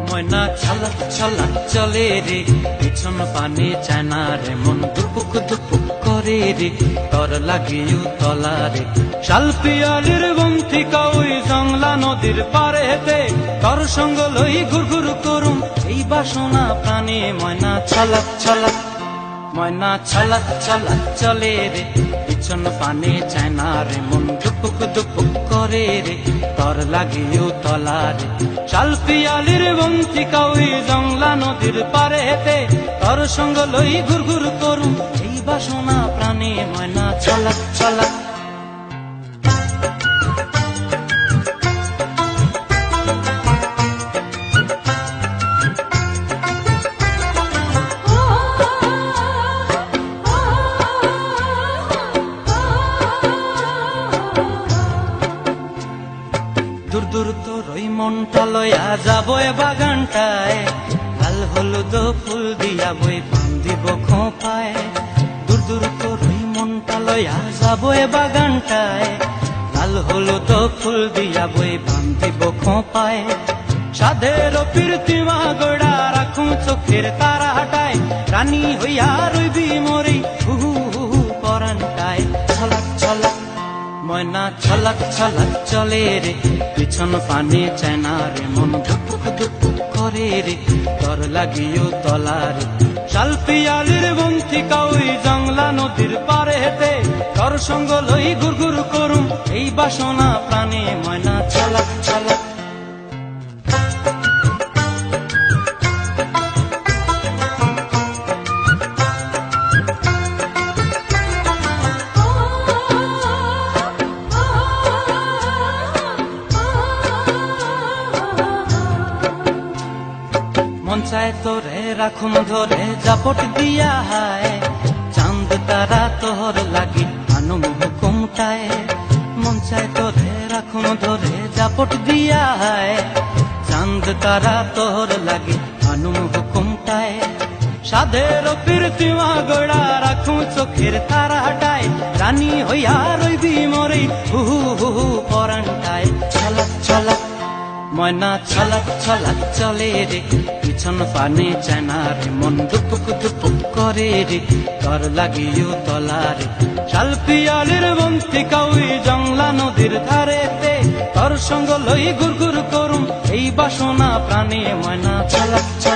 ময়না ছলক ছলক চলে রে, পিছন পানে চায় না রে, মন দুপুক দুপুক করে রে, তর লাগিও তলা রে। শালপিয়ালির বন্থিকা ওই জংলা নদীর পারে হেতে, তর সঙ্গ লই ঘুর ঘুর করুম এই বাসনা প্রাণে। ময়না ছলক ছলক, ময়না ছলক ছলক চলে রে, পিছন পানে চায় না রে, মন দুপুক দুপুক করে রে, তর লাগিও তলা রে। শালপিয়ালির বন্থিকা ওই জংলা নদীর পারে হেতে, তর সঙ্গ লই ঘুর ঘুর করুম এই বাসনা প্রাণে। ময়না ছলক ছলক। দূর দূর তোর ওই মনটা লয়া যাবো এ বাগানটায়, লাল হলুদ ফুল দিয়া বই পান দিব খোঁপায়। দূর দূর তোর ওই মনটা লয়া যাবো এ বাগানটায়, লাল হলুদ ফুল দিয়া বই পান দিব খোঁপায়। সাধের প্রীতিমা গোড়া রাখুম চোখের তারা হাটায়, রানী হইয়া রইবি মরি হুহু হুহু পরানটায়। ছলক ছলক, ময়না ছলক ছলক চলে রে, পিছন পানে চায় না রে, মন দুপুক দুপুক করে রে, তর লাগিও তলা রে। শালপিয়ালির বন্থিকা ওই জংলা নদীর পারে হেতে, তর সঙ্গ লই ঘুর ঘুর করুম এই বাসনা প্রাণে। ময়না ছলক ছলক। মন চায় তোরে রাখুম ধরে জাপট দিয়া হায়, চাঁদ তারা তোর লাগি আনুম হুকুমটায়। মন চায় তোরে রাখুম ধরে জাপট দিয়া হায়, চাঁদ তারা তোর লাগি আনুম হুকুমটায়। সাধের প্রীতিমা গোড়া রাখুম চোখের তারা হাটায়, রানী হইয়া রইবি মরি হুহু হুহু পরানটায়। ছলক ছলক, ময়না ছলক ছলক চলে রে, পিছন পানে চায় না রে, মন দুপুক দুপুক করে রে, তর লাগিও তলা রে। শালপিয়ালির বন্থিকা ওই জংলা নদীর ধারেতে, তর সঙ্গ লই ঘুর ঘুর করুম এই বাসনা প্রাণে। ময়না ছলক ছলক।